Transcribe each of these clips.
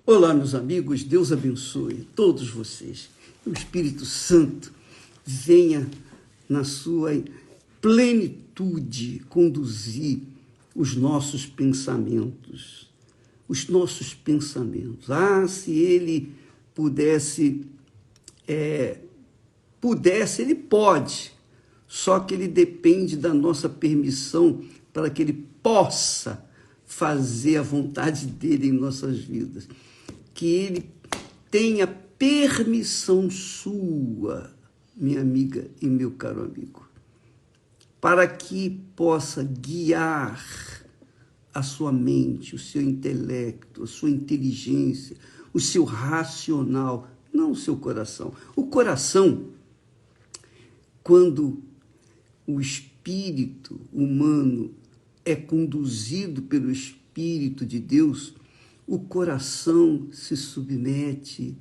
Olá, meus amigos, Deus abençoe todos vocês. O Espírito Santo venha na sua plenitude conduzir os nossos pensamentos. Os nossos pensamentos. Se ele pudesse, ele pode, só que ele depende da nossa permissão para que ele possa fazer a vontade dele em nossas vidas. Que ele tenha permissão sua, minha amiga e meu caro amigo, para que possa guiar a sua mente, o seu intelecto, a sua inteligência, o seu racional, não o seu coração. O coração, quando o espírito humano é conduzido pelo Espírito de Deus, o coração se submete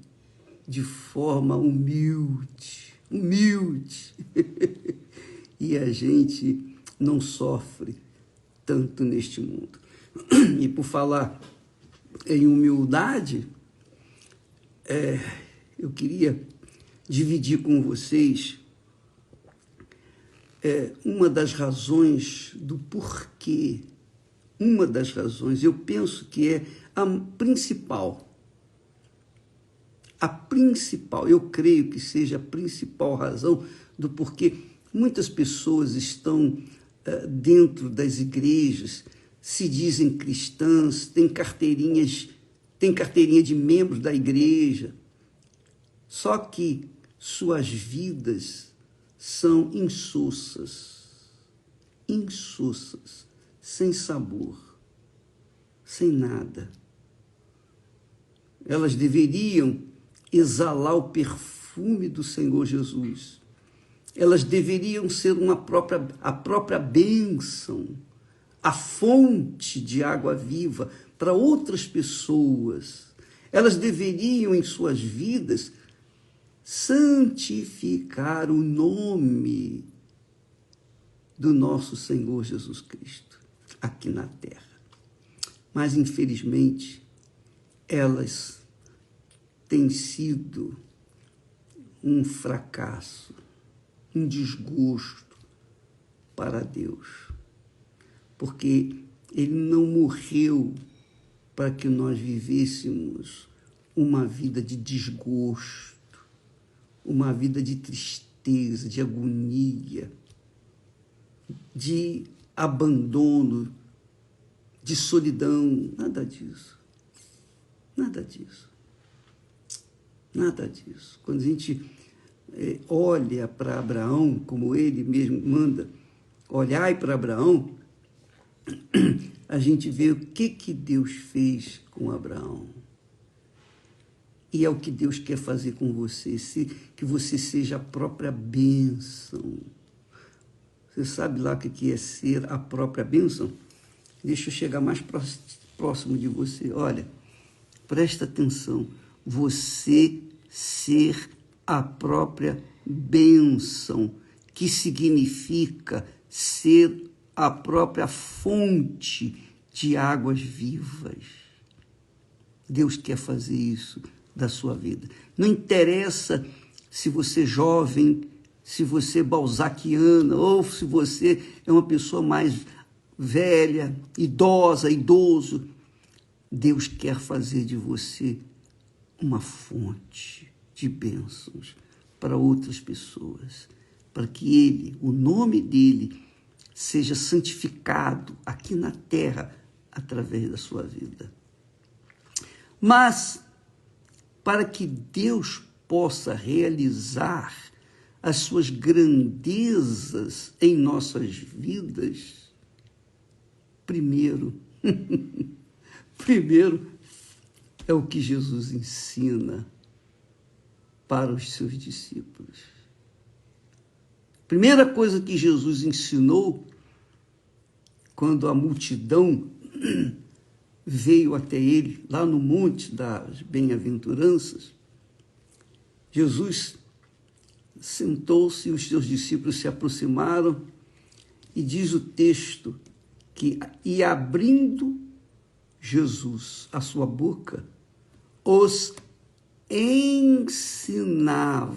de forma humilde, e a gente não sofre tanto neste mundo. E por falar em humildade, eu queria dividir com vocês uma das razões do porquê, eu penso que é a principal, eu creio que seja a principal razão do porquê muitas pessoas estão dentro das igrejas, se dizem cristãs, têm carteirinha de membros da igreja, só que suas vidas são insossas, sem sabor, sem nada. Elas deveriam exalar o perfume do Senhor Jesus. Elas deveriam ser a própria bênção, a fonte de água viva para outras pessoas. Elas deveriam, em suas vidas, santificar o nome do nosso Senhor Jesus Cristo aqui na terra. Mas, infelizmente, elas têm sido um fracasso, um desgosto para Deus, porque Ele não morreu para que nós vivêssemos uma vida de desgosto, uma vida de tristeza, de agonia, de abandono, de solidão, nada disso. Quando a gente olha para Abraão, como ele mesmo manda, olhai para Abraão, a gente vê o que Deus fez com Abraão. E é o que Deus quer fazer com você, que você seja a própria bênção. Você sabe lá o que é ser a própria bênção? Deixa eu chegar mais próximo de você. Olha, presta atenção. Você ser a própria bênção, que significa ser a própria fonte de águas vivas. Deus quer fazer isso da sua vida. Não interessa se você é jovem, se você é balzaquiana, ou se você é uma pessoa mais velha, idoso. Deus quer fazer de você uma fonte de bênçãos para outras pessoas, para que Ele, o nome dEle, seja santificado aqui na terra através da sua vida. Mas, para que Deus possa realizar as suas grandezas em nossas vidas, primeiro é o que Jesus ensina para os seus discípulos. Primeira coisa que Jesus ensinou quando a multidão veio até ele, lá no Monte das Bem-aventuranças, Jesus sentou-se e os seus discípulos se aproximaram e diz o texto que, e abrindo Jesus a sua boca, os ensinava.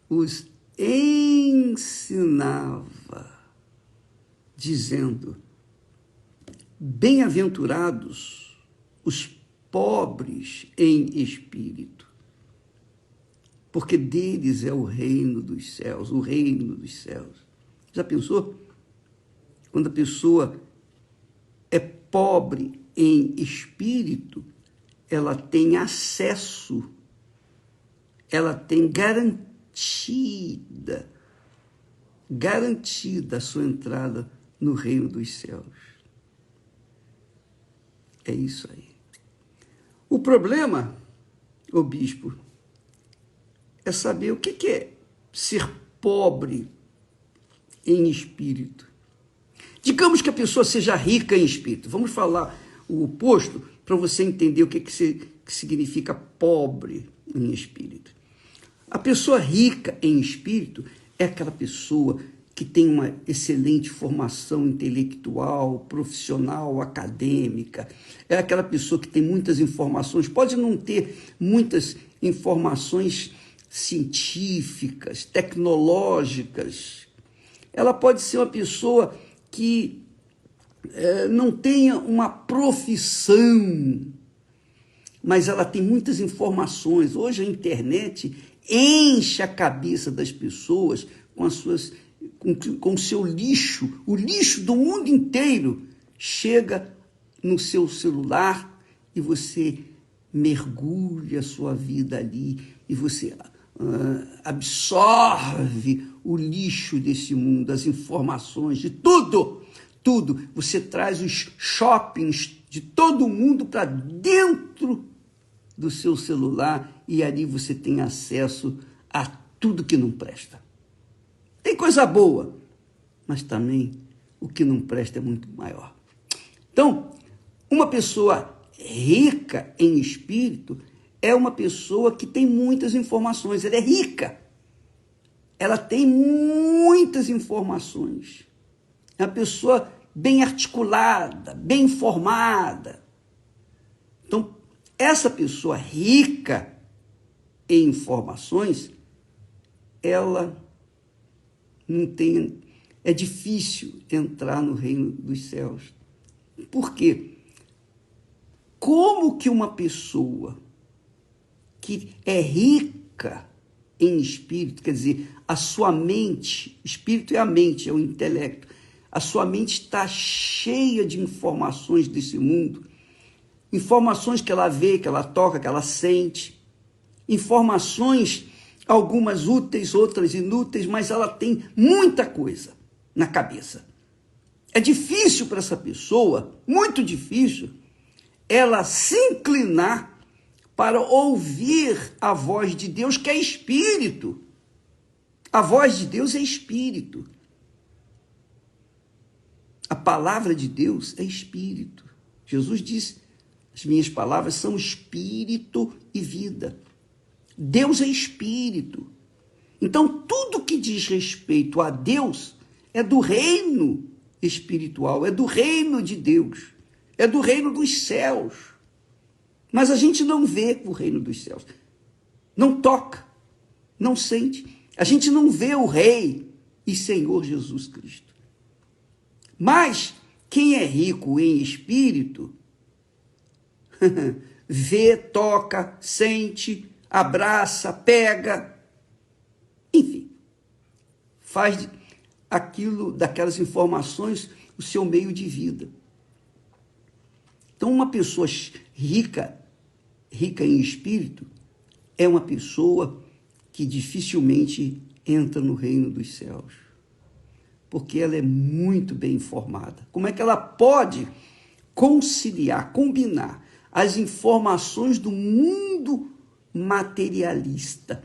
Os ensinava, dizendo: bem-aventurados os pobres em espírito, porque deles é o reino dos céus, o reino dos céus. Já pensou? Quando a pessoa é pobre em espírito, ela tem acesso, ela tem garantida a sua entrada no reino dos céus. É isso aí. O problema, ô bispo, é saber o que é ser pobre em espírito. Digamos que a pessoa seja rica em espírito. Vamos falar o oposto para você entender o que significa pobre em espírito. A pessoa rica em espírito é aquela pessoa que tem uma excelente formação intelectual, profissional, acadêmica. É aquela pessoa que tem muitas informações, pode não ter muitas informações científicas, tecnológicas. Ela pode ser uma pessoa que não tenha uma profissão, mas ela tem muitas informações. Hoje a internet enche a cabeça das pessoas com o seu lixo. O lixo do mundo inteiro chega no seu celular e você mergulha a sua vida ali e você absorve o lixo desse mundo, as informações de tudo. Você traz os shoppings de todo mundo para dentro do seu celular e ali você tem acesso a tudo que não presta. Tem coisa boa, mas também o que não presta é muito maior. Então, uma pessoa rica em espírito é uma pessoa que tem muitas informações, ela é rica. Ela tem muitas informações. É uma pessoa bem articulada, bem informada. Então, essa pessoa rica em informações, ela não tem... É difícil entrar no reino dos céus. Por quê? Como que uma pessoa que é rica em espírito, quer dizer, a sua mente, espírito é a mente, é o intelecto, a sua mente está cheia de informações desse mundo, informações que ela vê, que ela toca, que ela sente, informações, algumas úteis, outras inúteis, mas ela tem muita coisa na cabeça. É difícil para essa pessoa, muito difícil, ela se inclinar para ouvir a voz de Deus, que é espírito. A voz de Deus é espírito. A palavra de Deus é espírito. Jesus disse, as minhas palavras são espírito e vida. Deus é espírito. Então, tudo que diz respeito a Deus é do reino espiritual, é do reino de Deus, é do reino dos céus. Mas a gente não vê o reino dos céus, não toca, não sente. A gente não vê o Rei e Senhor Jesus Cristo. Mas quem é rico em espírito, vê, toca, sente, abraça, pega, enfim, faz daquelas informações o seu meio de vida. Então, uma pessoa rica em espírito é uma pessoa que dificilmente entra no reino dos céus, porque ela é muito bem informada. Como é que ela pode conciliar, combinar as informações do mundo materialista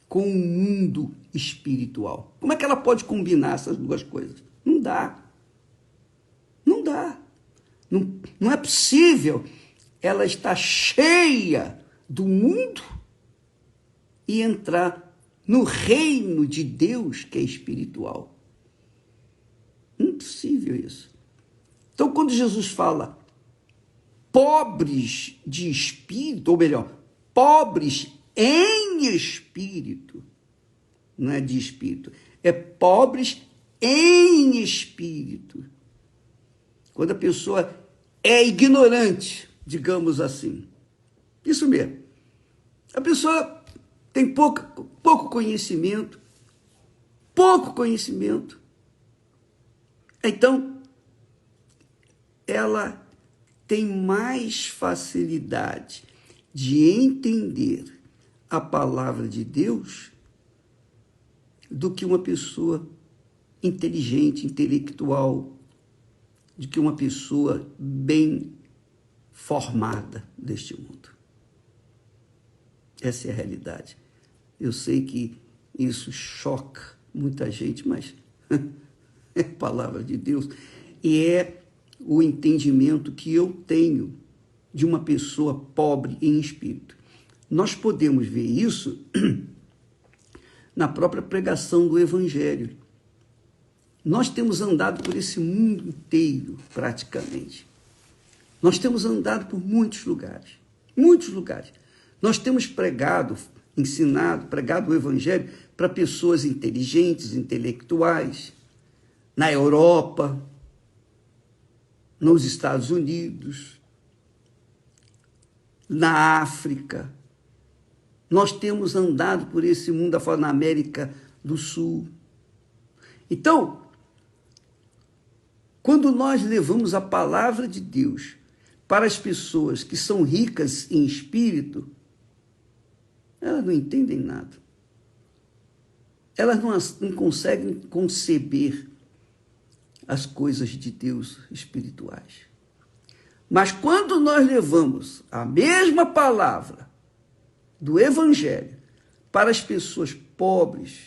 com o mundo espiritual? Como é que ela pode combinar essas duas coisas? Não dá. Não dá. Não é possível ela estar cheia do mundo e entrar no reino de Deus, que é espiritual. Impossível isso. Então, quando Jesus fala pobres de espírito, ou melhor, pobres em espírito, não é de espírito, é pobres em espírito. Quando a pessoa é ignorante, digamos assim. Isso mesmo. A pessoa tem pouco conhecimento, então ela tem mais facilidade de entender a palavra de Deus do que uma pessoa inteligente, intelectual, do que uma pessoa bem formada deste mundo. Essa é a realidade. Eu sei que isso choca muita gente, mas é a palavra de Deus e é o entendimento que eu tenho de uma pessoa pobre em espírito. Nós podemos ver isso na própria pregação do Evangelho. Nós temos andado por esse mundo inteiro, praticamente. Nós temos andado por muitos lugares. Nós temos pregado o Evangelho para pessoas inteligentes, intelectuais, na Europa, nos Estados Unidos, na África. Nós temos andado por esse mundo afora, na América do Sul. Então, quando nós levamos a palavra de Deus para as pessoas que são ricas em espírito, elas não entendem nada. Elas não conseguem conceber as coisas de Deus espirituais. Mas quando nós levamos a mesma palavra do Evangelho para as pessoas pobres,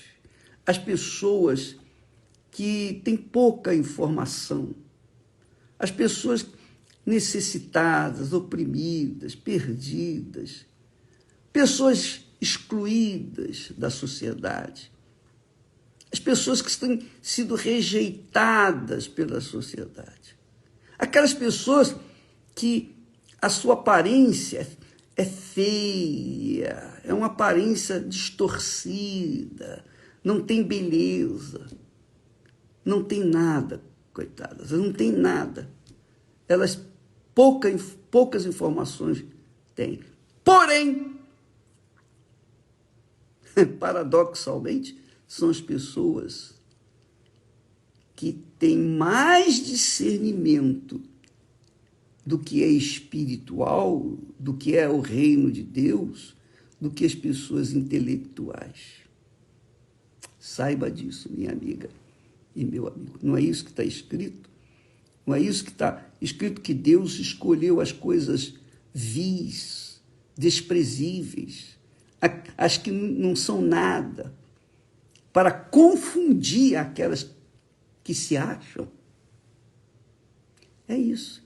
as pessoas que têm pouca informação, as pessoas necessitadas, oprimidas, perdidas, pessoas excluídas da sociedade, as pessoas que têm sido rejeitadas pela sociedade, aquelas pessoas que a sua aparência é feia, é uma aparência distorcida, não tem beleza, não tem nada, coitadas, não tem nada. Elas poucas informações têm. Porém, paradoxalmente, são as pessoas que têm mais discernimento do que é espiritual, do que é o reino de Deus, do que as pessoas intelectuais. Saiba disso, minha amiga e meu amigo. Não é isso que está escrito? Não é isso que está escrito, que Deus escolheu as coisas vis, desprezíveis, as que não são nada, para confundir aquelas que se acham? É isso.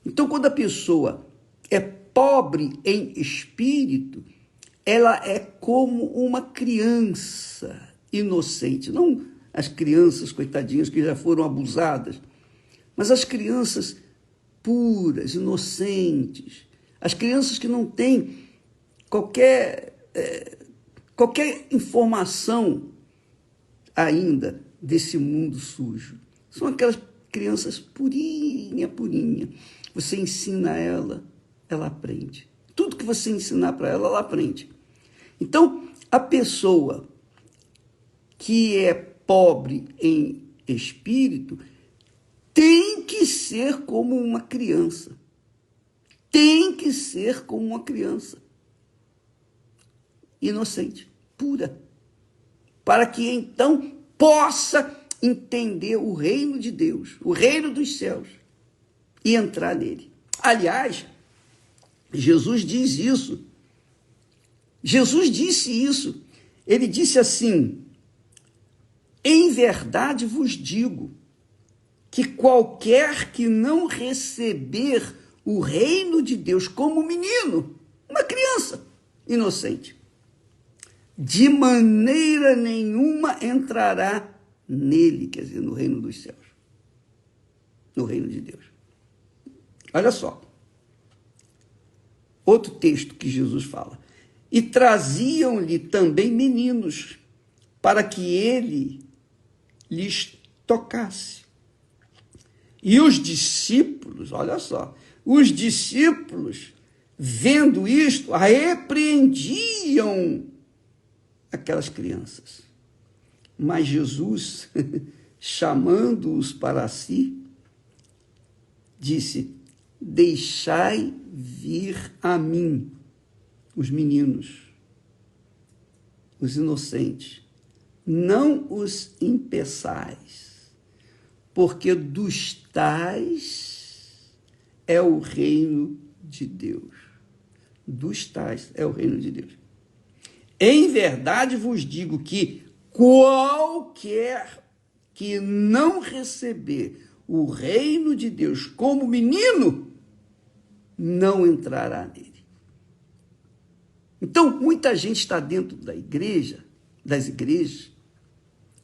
Então, quando a pessoa é pobre em espírito, ela é como uma criança inocente. Não as crianças, coitadinhas, que já foram abusadas, mas as crianças puras, inocentes, as crianças que não têm qualquer informação ainda desse mundo sujo. São aquelas crianças purinha. Você ensina ela, ela aprende. Tudo que você ensinar para ela, ela aprende. Então, a pessoa que é pobre em espírito tem que ser como uma criança. Inocente, pura. Para que então possa entender o reino de Deus, o reino dos céus, e entrar nele. Aliás, Jesus diz isso. Jesus disse isso. Ele disse assim: em verdade vos digo que qualquer que não receber o reino de Deus como menino, uma criança inocente, de maneira nenhuma entrará nele, quer dizer, no reino dos céus, no reino de Deus. Olha só, outro texto que Jesus fala. E traziam-lhe também meninos, para que ele lhes tocasse. E os discípulos, olha só, os discípulos, vendo isto, repreendiam aquelas crianças. Mas Jesus, chamando-os para si, disse: deixai vir a mim os meninos, os inocentes, não os impeçais, porque dos tais é o reino de Deus. Dos tais é o reino de Deus. Em verdade vos digo que qualquer que não receber o reino de Deus como menino, não entrará nele. Então, muita gente está dentro da igreja, das igrejas,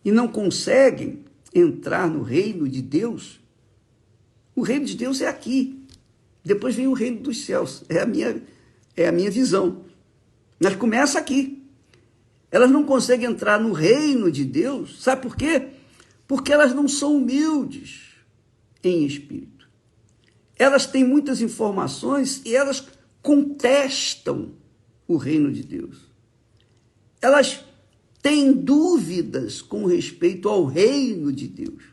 e não conseguem entrar no reino de Deus. O reino de Deus é aqui. Depois vem o reino dos céus. É a minha visão. Mas começa aqui. Elas não conseguem entrar no reino de Deus. Sabe por quê? Porque elas não são humildes em espírito. Elas têm muitas informações e elas contestam o reino de Deus. Elas têm dúvidas com respeito ao reino de Deus.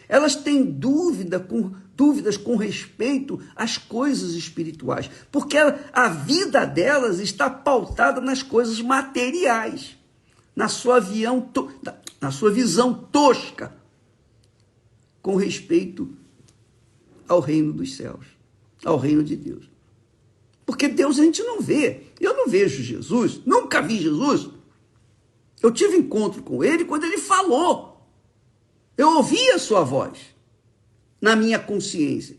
Elas têm dúvidas com respeito às coisas espirituais, porque a vida delas está pautada nas coisas materiais, na sua visão tosca com respeito ao reino dos céus, ao reino de Deus. Porque Deus a gente não vê. Eu não vejo Jesus, nunca vi Jesus. Eu tive encontro com ele quando ele falou. Eu ouvi a sua voz na minha consciência,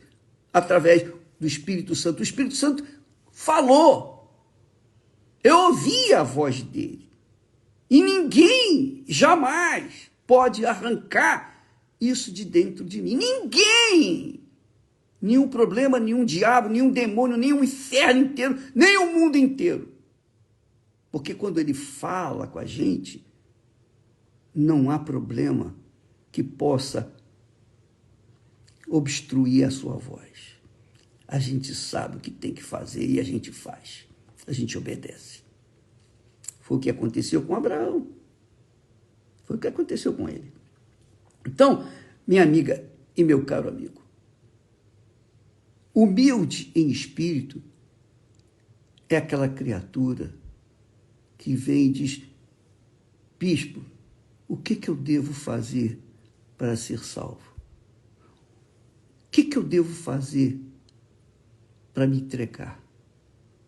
através do Espírito Santo. O Espírito Santo falou. Eu ouvi a voz dele. E ninguém jamais pode arrancar isso de dentro de mim. Ninguém! Nenhum problema, nenhum diabo, nenhum demônio, nenhum inferno inteiro, nem o mundo inteiro. Porque quando ele fala com a gente, não há problema que possa obstruir a sua voz. A gente sabe o que tem que fazer e a gente faz. A gente obedece. Foi o que aconteceu com Abraão. Foi o que aconteceu com ele. Então, minha amiga e meu caro amigo, humilde em espírito é aquela criatura que vem e diz: bispo, o que eu devo fazer para ser salvo? O que eu devo fazer para me entregar?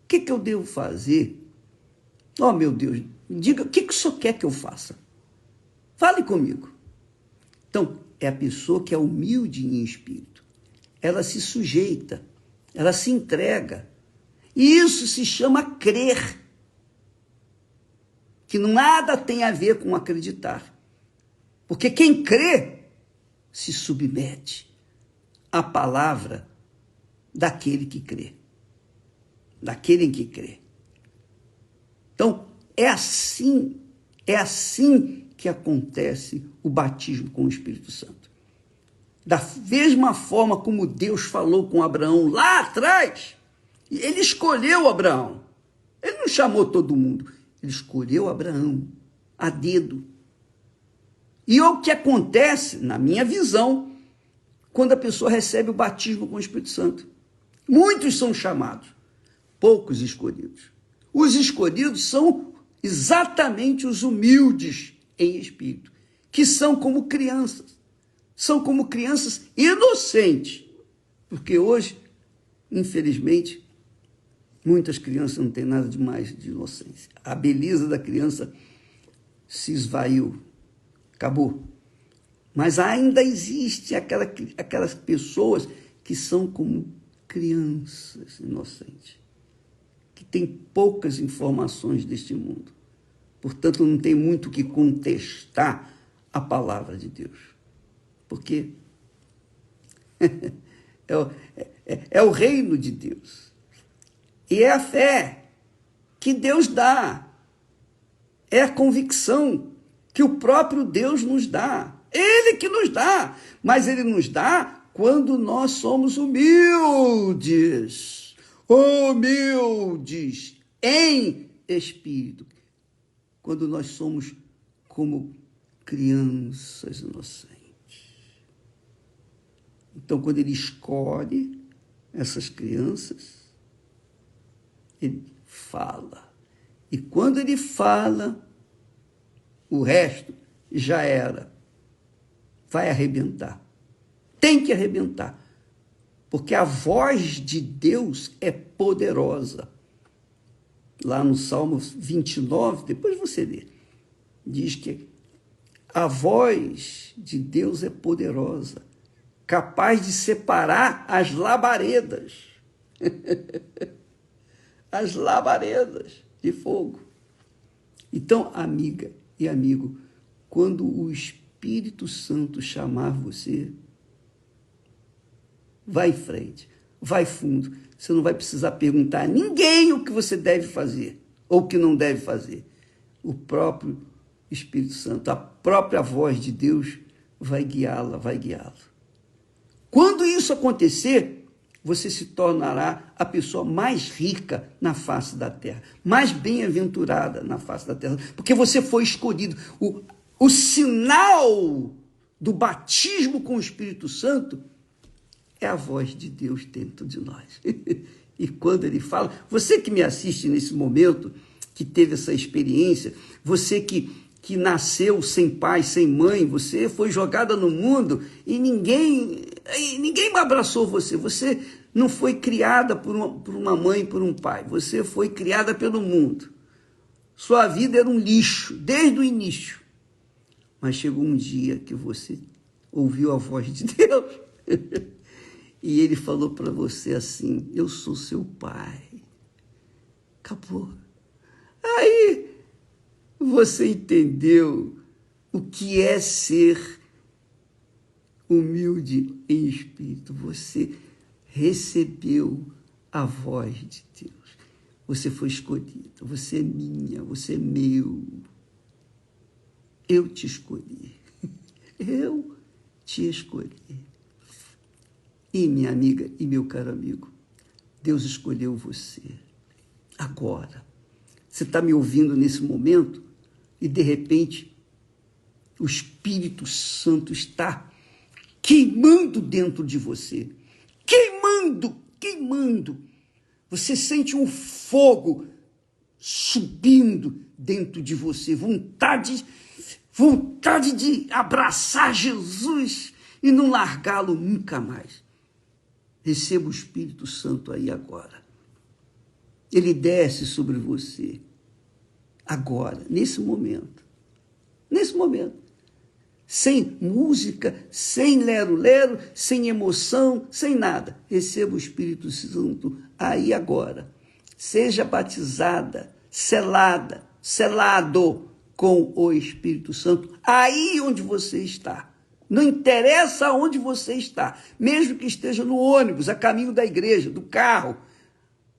O que eu devo fazer? Oh, meu Deus, diga, o que o senhor quer que eu faça? Fale comigo. Então, é a pessoa que é humilde em espírito. Ela se sujeita, ela se entrega. E isso se chama crer. Que nada tem a ver com acreditar. Porque quem crê se submete à palavra daquele que crê. Daquele que crê. Então, é assim que acontece o batismo com o Espírito Santo. Da mesma forma como Deus falou com Abraão lá atrás, ele escolheu Abraão. Ele não chamou todo mundo, ele escolheu Abraão a dedo. E é o que acontece, na minha visão, quando a pessoa recebe o batismo com o Espírito Santo. Muitos são chamados, poucos escolhidos. Os escolhidos são exatamente os humildes em espírito, que são como crianças. São como crianças inocentes. Porque hoje, infelizmente, muitas crianças não têm nada de mais de inocência. A beleza da criança se esvaiu, acabou. Mas ainda existe aquelas pessoas que são como crianças inocentes, que têm poucas informações deste mundo. Portanto, não tem muito o que contestar a palavra de Deus. Porque é o reino de Deus. E é a fé que Deus dá. É a convicção que o próprio Deus nos dá. Ele que nos dá. Mas ele nos dá quando nós somos humildes. Humildes em espírito. Quando nós somos como crianças inocentes. Então, quando ele escolhe essas crianças, ele fala. E quando ele fala, o resto já era. Vai arrebentar. Tem que arrebentar. Porque a voz de Deus é poderosa. Lá no Salmo 29, depois você lê, diz que a voz de Deus é poderosa, capaz de separar as labaredas. As labaredas de fogo. Então, amiga e amigo, quando o Espírito Santo chamar você, vai em frente, vai fundo. Você não vai precisar perguntar a ninguém o que você deve fazer ou o que não deve fazer. O próprio Espírito Santo, a própria voz de Deus vai guiá-la, vai guiá-lo. Quando isso acontecer, você se tornará a pessoa mais rica na face da terra, mais bem-aventurada na face da terra, porque você foi escolhido. O sinal do batismo com o Espírito Santo é a voz de Deus dentro de nós. E quando ele fala, você que me assiste nesse momento, que teve essa experiência, você que nasceu sem pai, sem mãe, você foi jogada no mundo e ninguém abraçou você. Você não foi criada por uma mãe, por um pai. Você foi criada pelo mundo. Sua vida era um lixo, desde o início. Mas chegou um dia que você ouviu a voz de Deus e ele falou para você assim: eu sou seu pai. Acabou. Aí você entendeu o que é ser humilde em espírito. Você recebeu a voz de Deus. Você foi escolhida. Você é minha, você é meu. Eu te escolhi. Eu te escolhi. E minha amiga e meu caro amigo, Deus escolheu você. Agora. Você está me ouvindo nesse momento e, de repente, o Espírito Santo está queimando dentro de você. Queimando, queimando. Você sente um fogo subindo dentro de você. Vontade de abraçar Jesus e não largá-lo nunca mais. Receba o Espírito Santo aí agora. Ele desce sobre você, agora, nesse momento, sem música, sem lero-lero, sem emoção, sem nada. Receba o Espírito Santo aí agora. Seja batizada, selado com o Espírito Santo, aí onde você está. Não interessa onde você está, mesmo que esteja no ônibus, a caminho da igreja, do carro,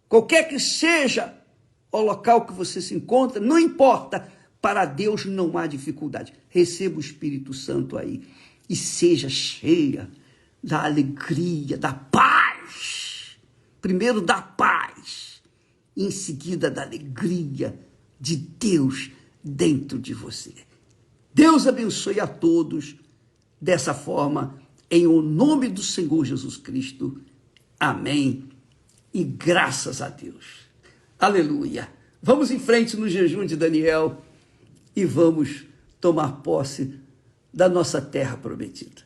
qualquer que seja o local que você se encontra, não importa, para Deus não há dificuldade. Receba o Espírito Santo aí e seja cheia da alegria, da paz. Primeiro da paz, e em seguida da alegria de Deus dentro de você. Deus abençoe a todos dessa forma, em o nome do Senhor Jesus Cristo. Amém. E graças a Deus. Aleluia. Vamos em frente no jejum de Daniel e vamos tomar posse da nossa terra prometida.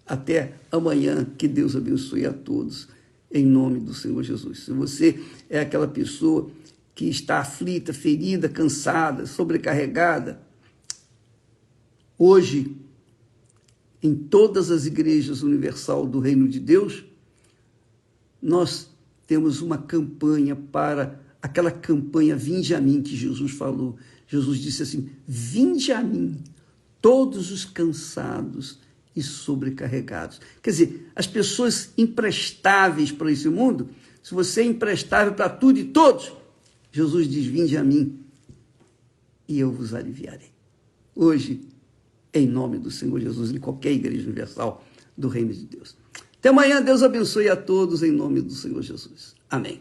Até amanhã, que Deus abençoe a todos, em nome do Senhor Jesus. Se você é aquela pessoa que está aflita, ferida, cansada, sobrecarregada, hoje, em todas as igrejas universal do Reino de Deus, nós temos uma campanha para aquela campanha Vinde a mim que Jesus falou. Jesus disse assim: vinde a mim, todos os cansados e sobrecarregados. Quer dizer, as pessoas imprestáveis para esse mundo se você é imprestável para tudo e todos, Jesus diz, vinde a mim e eu vos aliviarei. Hoje, em nome do Senhor Jesus, em qualquer igreja universal do Reino de Deus. Até amanhã, Deus abençoe a todos em nome do Senhor Jesus. Amém.